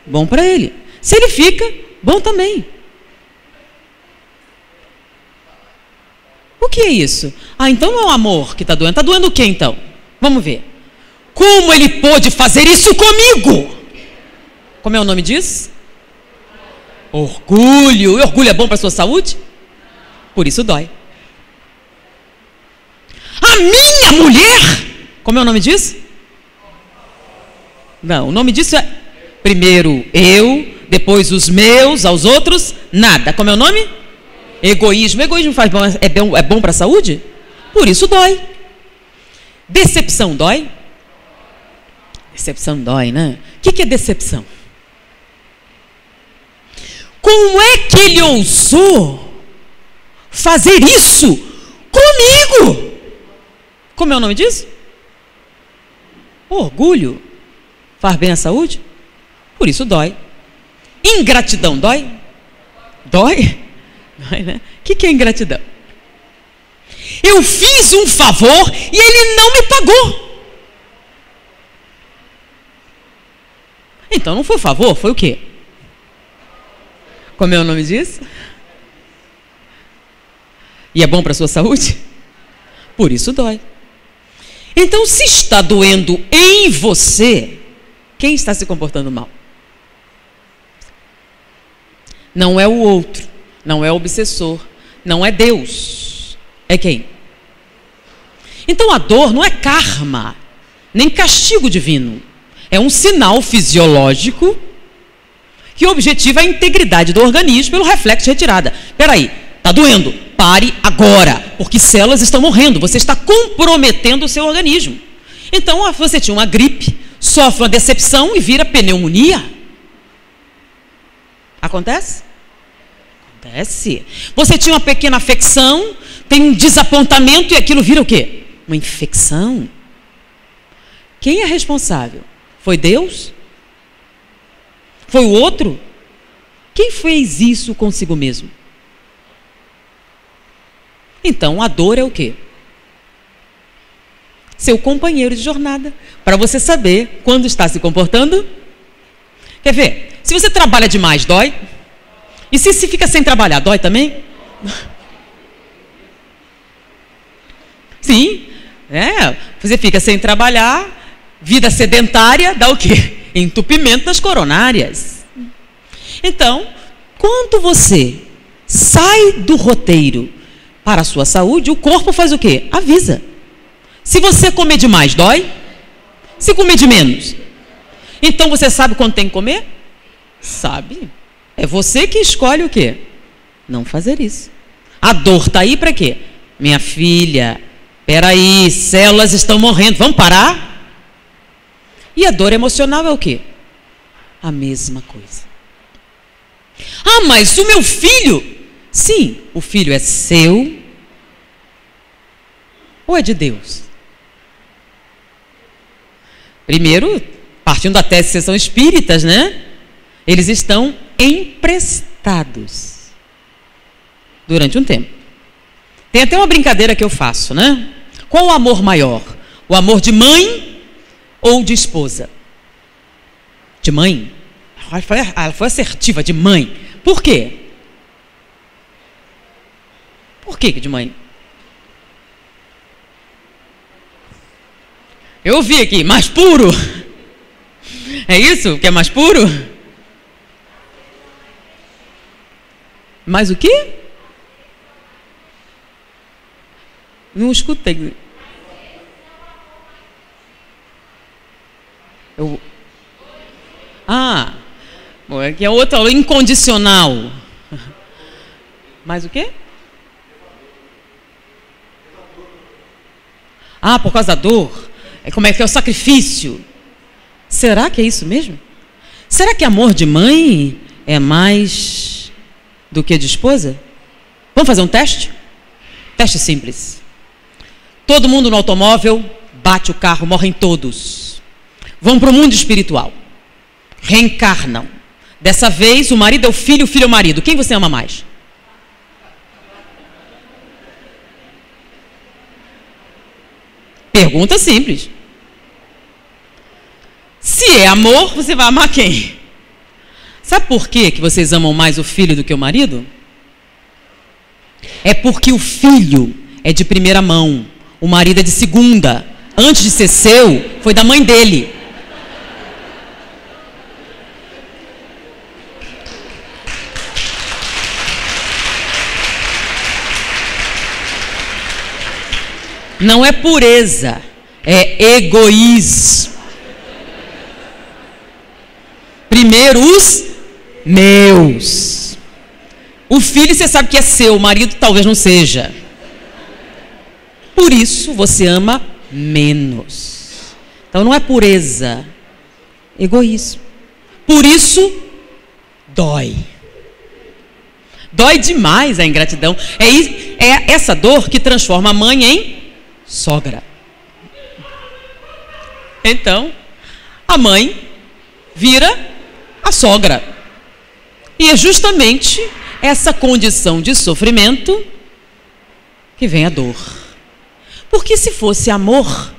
bom para ele. Se ele fica, bom também. O que é isso? Ah, então não é o amor que está doendo. Está doendo o que então? Vamos ver. Como ele pôde fazer isso comigo? Como é o nome disso? Orgulho. E orgulho é bom para a sua saúde? Por isso dói. A minha mulher? Como é o nome disso? Não, o nome disso é primeiro eu, depois os meus, aos outros, nada. Como é o nome? Egoísmo. Egoísmo faz bom, é bom para a saúde? Por isso dói. Decepção dói? Decepção dói, né? O que é decepção? Como é que ele ousou fazer isso comigo? Como é o nome disso? Orgulho. Faz bem à saúde? Por isso dói. Ingratidão dói? Dói? Dói, né? O que é ingratidão? Eu fiz um favor e ele não me pagou. Então não foi favor, foi o quê? Como é o nome disso? E é bom para a sua saúde? Por isso dói. Então, se está doendo em você, quem está se comportando mal? Não é o outro, não é o obsessor, não é Deus. É quem? Então a dor não é karma, nem castigo divino. É um sinal fisiológico que objetiva a integridade do organismo pelo reflexo de retirada. Espera aí, está doendo? Pare agora, porque células estão morrendo. Você está comprometendo o seu organismo. Então, você tinha uma gripe, sofre uma decepção e vira pneumonia. Acontece? Acontece. Você tinha uma pequena afecção, tem um desapontamento e aquilo vira o quê? Uma infecção. Quem é responsável? Foi Deus Foi o outro? Quem fez isso consigo mesmo? Então, a dor é o quê? Seu companheiro de jornada, para você saber quando está se comportando. Quer ver? Se você trabalha demais, dói? E se fica sem trabalhar, dói também? Sim, você fica sem trabalhar, vida sedentária, dá o quê? Entupimento das coronárias. Então, quando você sai do roteiro para a sua saúde, o corpo faz o quê? Avisa. Se você comer demais, dói? Se comer de menos? Então você sabe quando tem que comer? Sabe. É você que escolhe o quê? Não fazer isso. A dor está aí para quê? Minha filha, peraí, células estão morrendo, vamos parar? E a dor emocional é o quê? A mesma coisa. Ah, mas o meu filho? Sim, o filho é seu ou é de Deus? Primeiro, partindo da tese que são espíritas, né? Eles estão emprestados durante um tempo. Tem até uma brincadeira que eu faço, né? Qual o amor maior? O amor de mãe ou de esposa? De mãe? Ela foi assertiva, de mãe. Por quê? Por que de mãe? Eu ouvi aqui, mais puro. É isso? Que é mais puro? Mais o quê? Não escutei. Aqui é outra, incondicional. Mais o quê? Por causa da dor. Como é que é o sacrifício? Será que é isso mesmo? Será que amor de mãe é mais do que de esposa? Vamos fazer um teste? Teste simples. Todo mundo no automóvel, bate o carro, morrem todos. Vão para o mundo espiritual. Reencarnam. Dessa vez, o marido é o filho é o marido. Quem você ama mais? Pergunta simples. Se é amor, você vai amar quem? Sabe por quê que vocês amam mais o filho do que o marido? É porque o filho é de primeira mão, o marido é de segunda. Antes de ser seu, foi da mãe dele. Não é pureza, é egoísmo. Primeiro os meus. O filho você sabe que é seu, o marido talvez não seja. Por isso você ama menos. Então não é pureza, egoísmo. Por isso dói. Dói demais a ingratidão. É essa dor que transforma a mãe em sogra. Então, a mãe vira a sogra. E é justamente essa condição de sofrimento que vem a dor. Porque se fosse amor,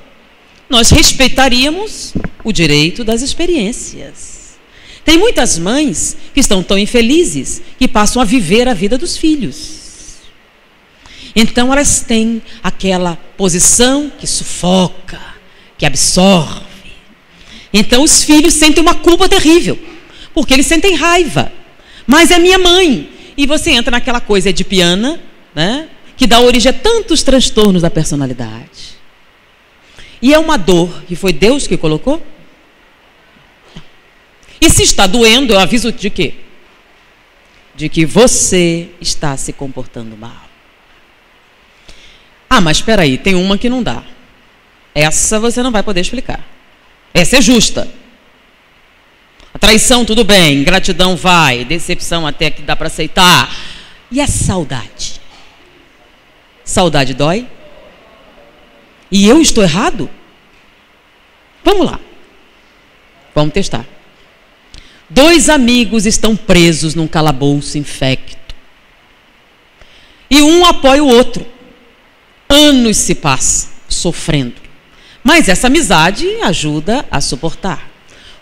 nós respeitaríamos o direito das experiências. Tem muitas mães que estão tão infelizes que passam a viver a vida dos filhos. Então elas têm aquela posição que sufoca, que absorve. Então os filhos sentem uma culpa terrível, porque eles sentem raiva. Mas é minha mãe. E você entra naquela coisa edipiana, né, que dá origem a tantos transtornos da personalidade. E é uma dor que foi Deus que colocou? E se está doendo, eu aviso de quê? De que você está se comportando mal. Mas espera aí, tem uma que não dá. Essa você não vai poder explicar. Essa é justa. A traição, tudo bem. Ingratidão vai. Decepção até que dá para aceitar. E a saudade? Saudade dói? E eu estou errado? Vamos lá. Vamos testar. 2 amigos estão presos num calabouço infecto. E um apoia o outro. Anos se passam sofrendo. Mas essa amizade ajuda a suportar.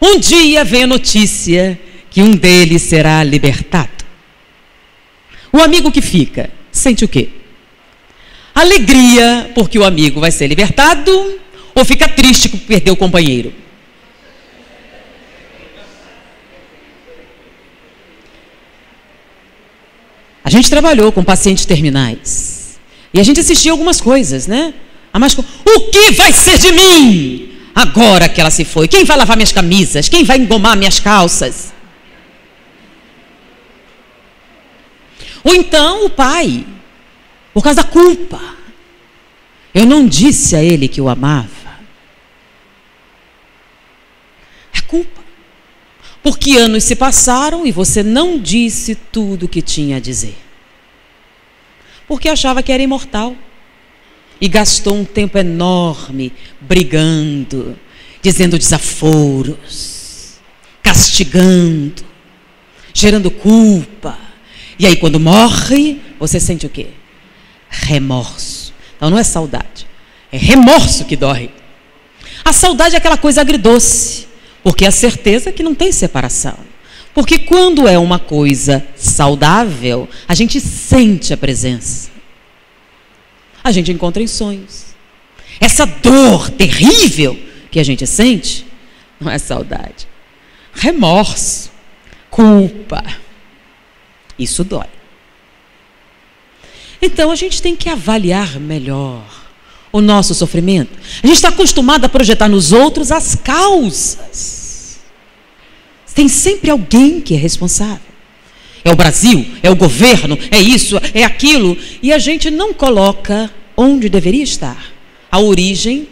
Um dia vem a notícia que um deles será libertado. O amigo que fica, sente o quê? Alegria porque o amigo vai ser libertado, ou fica triste por perder o companheiro? A gente trabalhou com pacientes terminais e a gente assistia algumas coisas, né? O que vai ser de mim agora que ela se foi? Quem vai lavar minhas camisas? Quem vai engomar minhas calças? Ou então o pai, por causa da culpa. Eu não disse a ele que o amava. É culpa. Porque anos se passaram e você não disse tudo o que tinha a dizer. Porque achava que era imortal. E gastou um tempo enorme brigando, dizendo desaforos, castigando, gerando culpa. E aí quando morre, você sente o quê? Remorso. Então não é saudade, é remorso que dói. A saudade é aquela coisa agridoce, porque é a certeza que não tem separação. Porque quando é uma coisa saudável, a gente sente a presença. A gente encontra em sonhos. Essa dor terrível que a gente sente, não é saudade. Remorso, culpa. Isso dói. Então a gente tem que avaliar melhor o nosso sofrimento. A gente está acostumado a projetar nos outros as causas. Tem sempre alguém que é responsável. É o Brasil, é o governo, é isso, é aquilo. E a gente não coloca onde deveria estar a origem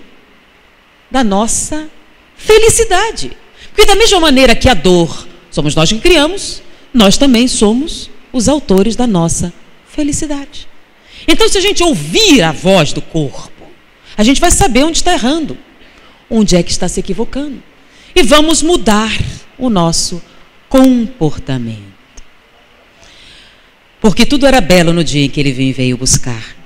da nossa felicidade. Porque da mesma maneira que a dor somos nós que criamos, nós também somos os autores da nossa felicidade. Então, se a gente ouvir a voz do corpo, a gente vai saber onde está errando, onde é que está se equivocando. E vamos mudar o nosso comportamento. Porque tudo era belo no dia em que ele veio buscar.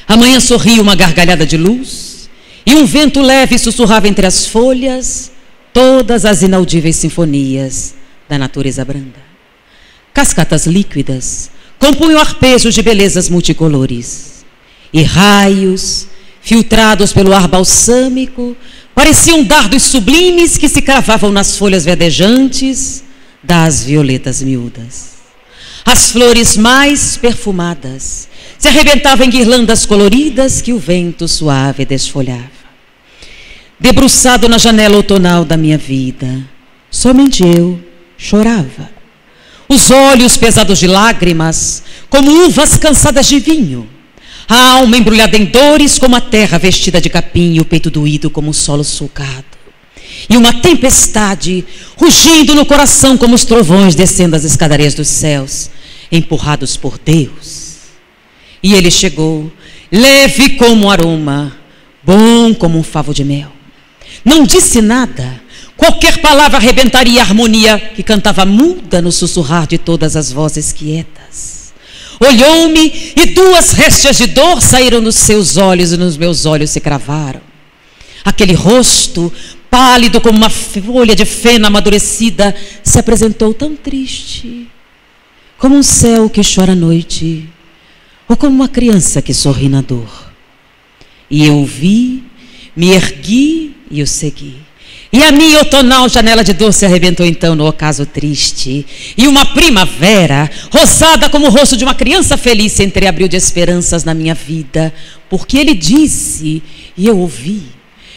Amanhã sorria uma gargalhada de luz, e um vento leve sussurrava entre as folhas todas as inaudíveis sinfonias da natureza branda. Cascatas líquidas compunham arpejos de belezas multicolores, e raios, filtrados pelo ar balsâmico, pareciam dardos sublimes que se cravavam nas folhas verdejantes das violetas miúdas. As flores mais perfumadas se arrebentavam em guirlandas coloridas que o vento suave desfolhava. Debruçado na janela outonal da minha vida, somente eu chorava. Os olhos pesados de lágrimas, como uvas cansadas de vinho. A alma embrulhada em dores, como a terra vestida de capim, e o peito doído como o solo sulcado. E uma tempestade rugindo no coração como os trovões descendo as escadarias dos céus, empurrados por Deus. E ele chegou, leve como um aroma, bom como um favo de mel. Não disse nada. Qualquer palavra arrebentaria a harmonia que cantava muda no sussurrar de todas as vozes quietas. Olhou-me e 2 réstias de dor saíram dos seus olhos e nos meus olhos se cravaram. Aquele rosto, pálido como uma folha de feno amadurecida, se apresentou tão triste, como um céu que chora à noite, ou como uma criança que sorri na dor. E eu o vi, me ergui e o segui. E a minha outonal janela de dor se arrebentou então no ocaso triste. E uma primavera, rosada como o rosto de uma criança feliz, se entreabriu de esperanças na minha vida. Porque ele disse, e eu ouvi: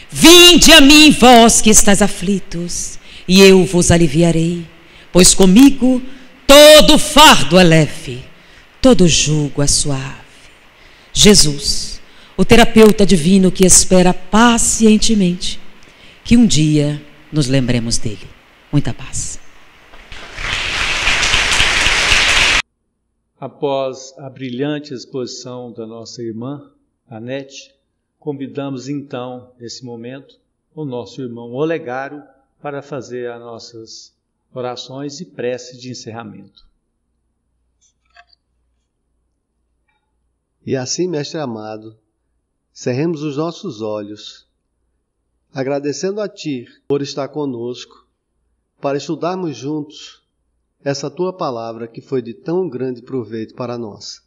vinde a mim, vós que estáis aflitos, e eu vos aliviarei. Pois comigo todo fardo é leve, todo jugo é suave. Jesus, o terapeuta divino que espera pacientemente que um dia nos lembremos dele. Muita paz.
Após a brilhante exposição da nossa irmã, Anete, convidamos então, nesse momento, o nosso irmão Olegário para fazer as nossas orações e preces de encerramento.
E assim, Mestre amado, cerremos os nossos olhos, agradecendo a Ti por estar conosco, para estudarmos juntos essa Tua palavra que foi de tão grande proveito para nós.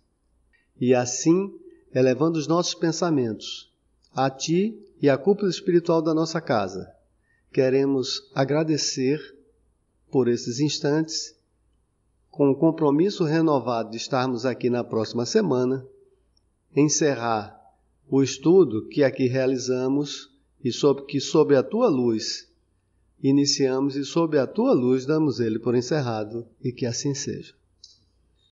E assim, elevando os nossos pensamentos a Ti e à cúpula espiritual da nossa casa, queremos agradecer por esses instantes, com o compromisso renovado de estarmos aqui na próxima semana, encerrar o estudo que aqui realizamos e que sob a Tua luz iniciamos e sob a Tua luz damos ele por encerrado, e que assim seja.